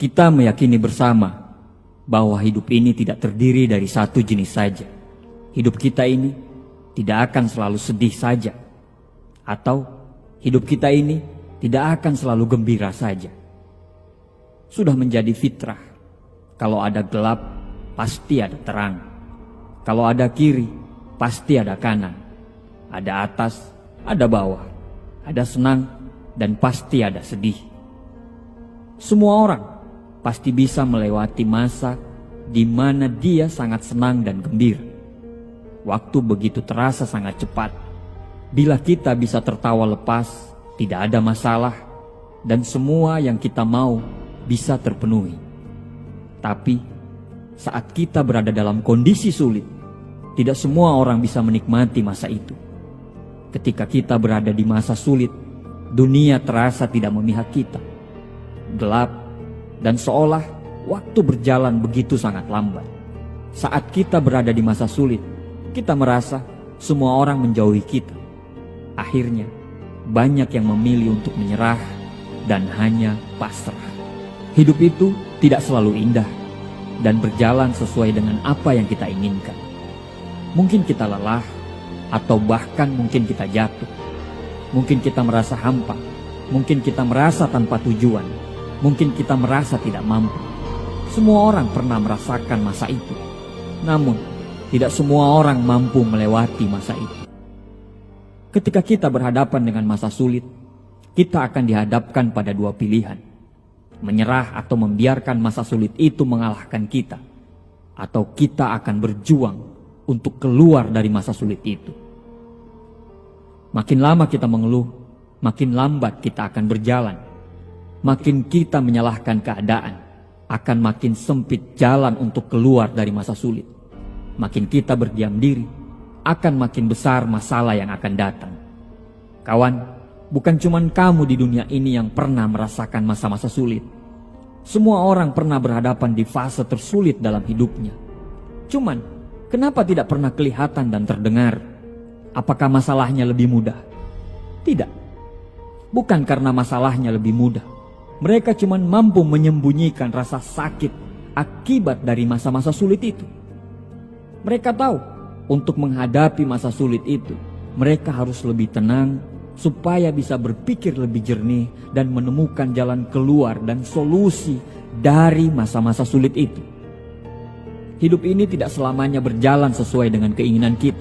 Kita meyakini bersama bahwa hidup ini tidak terdiri dari satu jenis saja. Hidup kita ini tidak akan selalu sedih saja, atau hidup kita ini tidak akan selalu gembira saja. Sudah menjadi fitrah, kalau ada gelap pasti ada terang, kalau ada kiri pasti ada kanan, ada atas, ada bawah, ada senang dan pasti ada sedih. Semua orang pasti bisa melewati masa di mana dia sangat senang dan gembira. Waktu begitu terasa sangat cepat. Bila kita bisa tertawa lepas, tidak ada masalah, dan semua yang kita mau bisa terpenuhi. Tapi saat kita berada dalam kondisi sulit, tidak semua orang bisa menikmati masa itu. Ketika kita berada di masa sulit, dunia terasa tidak memihak kita. Gelap, dan seolah waktu berjalan begitu sangat lambat. Saat kita berada di masa sulit, kita merasa semua orang menjauhi kita. Akhirnya, banyak yang memilih untuk menyerah dan hanya pasrah. Hidup itu tidak selalu indah dan berjalan sesuai dengan apa yang kita inginkan. Mungkin kita lelah, atau bahkan mungkin kita jatuh. Mungkin kita merasa hampa, mungkin kita merasa tanpa tujuan, mungkin kita merasa tidak mampu. Semua orang pernah merasakan masa itu. Namun, tidak semua orang mampu melewati masa itu. Ketika kita berhadapan dengan masa sulit, kita akan dihadapkan pada dua pilihan. Menyerah atau membiarkan masa sulit itu mengalahkan kita. Atau kita akan berjuang untuk keluar dari masa sulit itu. Makin lama kita mengeluh, makin lambat kita akan berjalan. Makin kita menyalahkan keadaan, akan makin sempit jalan untuk keluar dari masa sulit. Makin kita berdiam diri, akan makin besar masalah yang akan datang. Kawan, bukan cuma kamu di dunia ini yang pernah merasakan masa-masa sulit. Semua orang pernah berhadapan di fase tersulit dalam hidupnya. Cuman, kenapa tidak pernah kelihatan dan terdengar? Apakah masalahnya lebih mudah? Tidak. Bukan karena masalahnya lebih mudah. Mereka cuma mampu menyembunyikan rasa sakit akibat dari masa-masa sulit itu. Mereka tahu untuk menghadapi masa sulit itu, mereka harus lebih tenang supaya bisa berpikir lebih jernih dan menemukan jalan keluar dan solusi dari masa-masa sulit itu. Hidup ini tidak selamanya berjalan sesuai dengan keinginan kita.